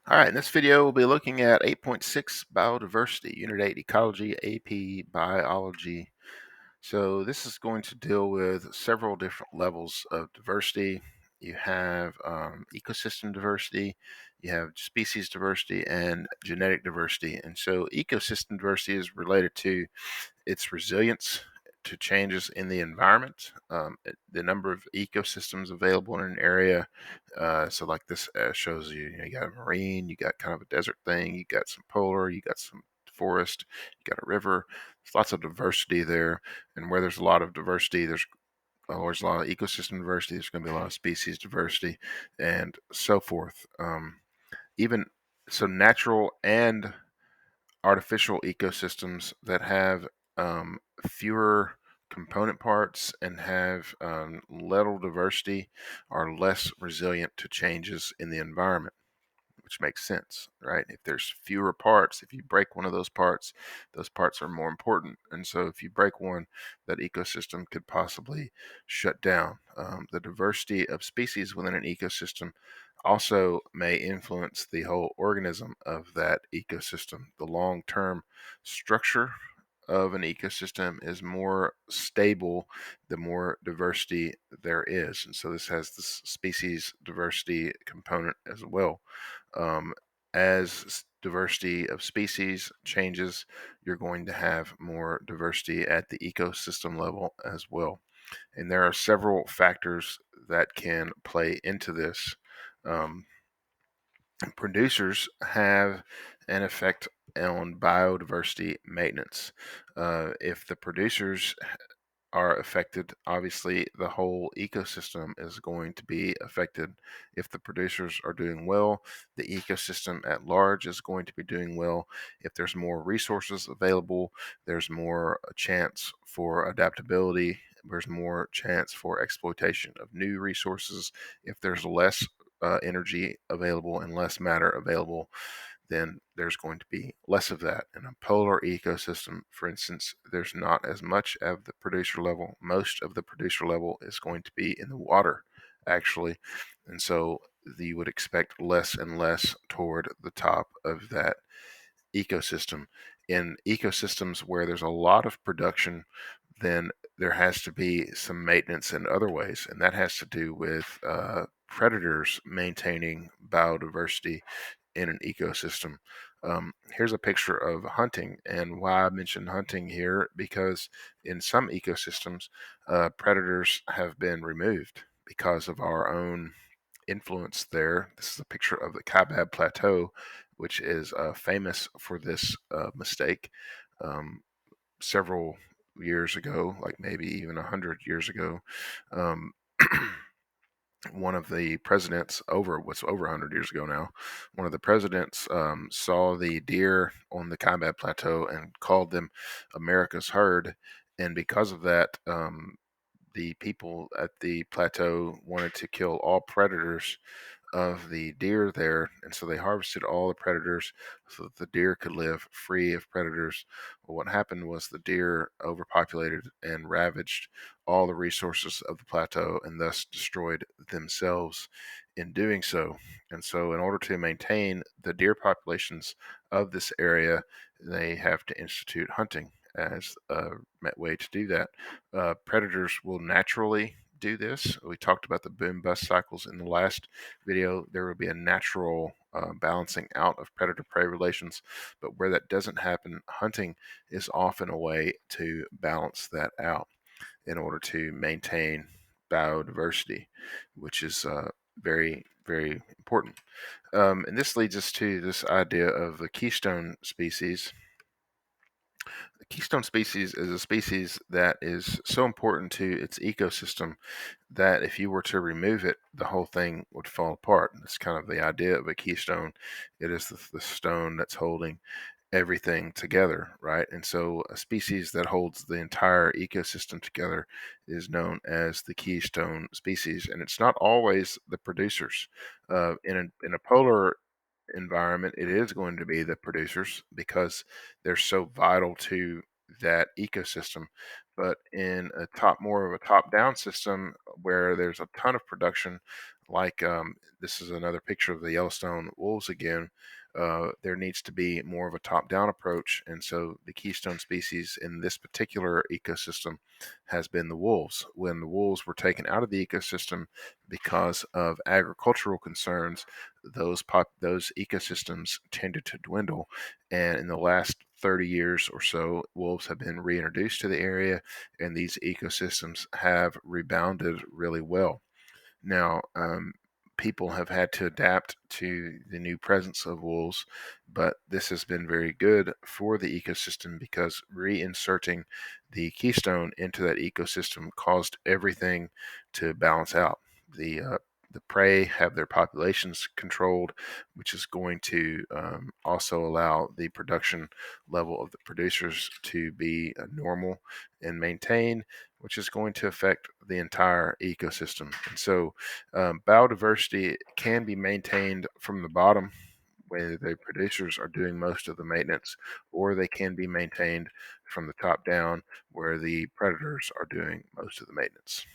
All right, in this video, we'll be looking at 8.6 Biodiversity, Unit 8 Ecology, AP Biology. So this is going to deal with several different levels of diversity. You have ecosystem diversity, you have species diversity, and genetic diversity. And so ecosystem diversity is related to its resilience to changes in the environment, the number of ecosystems available in an area. So like this shows you got a marine, you got kind of a desert thing, you got some polar, you got some forest, you got a river. There's lots of diversity there. And where there's a lot of diversity, there's a lot of ecosystem diversity, there's going to be a lot of species diversity, and so forth. Even so, natural and artificial ecosystems that have fewer component parts and have little diversity are less resilient to changes in the environment, which makes sense, right? If there's fewer parts, if you break one of those parts are more important. And so if you break one, that ecosystem could possibly shut down. The diversity of species within an ecosystem also may influence the whole organism of that ecosystem. The long-term structure of an ecosystem is more stable the more diversity there is. And so this has this species diversity component as well. Um, as diversity of species changes, you're going to have more diversity at the ecosystem level as well. And there are several factors that can play into this. Um, Producers have an effect on biodiversity maintenance. If the producers are affected, obviously the whole ecosystem is going to be affected. If the producers are doing well, the ecosystem at large is going to be doing well. If there's more resources available, there's more chance for adaptability. There's more chance for exploitation of new resources. If there's less energy available and less matter available, then there's going to be less of that. In a polar ecosystem, for instance, there's not as much of the producer level. Most of the producer level is going to be in the water, actually. And so you would expect less and less toward the top of that ecosystem. In ecosystems where there's a lot of production, then there has to be some maintenance in other ways, and that has to do with predators maintaining biodiversity in an ecosystem. Here's a picture of hunting, and why I mention hunting here, because in some ecosystems, predators have been removed because of our own influence there. This is a picture of the Kaibab Plateau, which is famous for this mistake. Um, Several years ago, like maybe even 100 years ago, um, one of the presidents, what's over 100 years ago now, one of the presidents saw the deer on the Kaibab Plateau and called them America's herd. And because of that, the people at the plateau wanted to kill all predators of the deer there, and so they harvested all the predators so that the deer could live free of predators. Well, what happened was the deer overpopulated and ravaged all the resources of the plateau and thus destroyed themselves in doing so. And so, in order to maintain the deer populations of this area, they have to institute hunting as a way to do that. Predators will naturally do this. We talked about the boom bust cycles in the last video. There will be a natural balancing out of predator prey relations, but where that doesn't happen, hunting is often a way to balance that out in order to maintain biodiversity, which is very, very important. And this leads us to this idea of the keystone species. The keystone species is a species that is so important to its ecosystem that if you were to remove it, the whole thing would fall apart. That's kind of the idea of a keystone. It is the stone that's holding everything together, right? And so a species that holds the entire ecosystem together is known as the keystone species. And it's not always the producers. In a polar environment, it is going to be the producers because they're so vital to that ecosystem. But in a more of a top-down system where there's a ton of production, like this is another picture of the Yellowstone wolves again. There needs to be more of a top-down approach, and so the keystone species in this particular ecosystem has been the wolves. When the wolves were taken out of the ecosystem because of agricultural concerns, those ecosystems tended to dwindle, and in the last 30 years or so, wolves have been reintroduced to the area, and these ecosystems have rebounded really well. Now, people have had to adapt to the new presence of wolves, but this has been very good for the ecosystem because reinserting the keystone into that ecosystem caused everything to balance out. The prey have their populations controlled, which is going to also allow the production level of the producers to be normal and maintained, which is going to affect the entire ecosystem. And so biodiversity can be maintained from the bottom, where the producers are doing most of the maintenance, or they can be maintained from the top down, where the predators are doing most of the maintenance.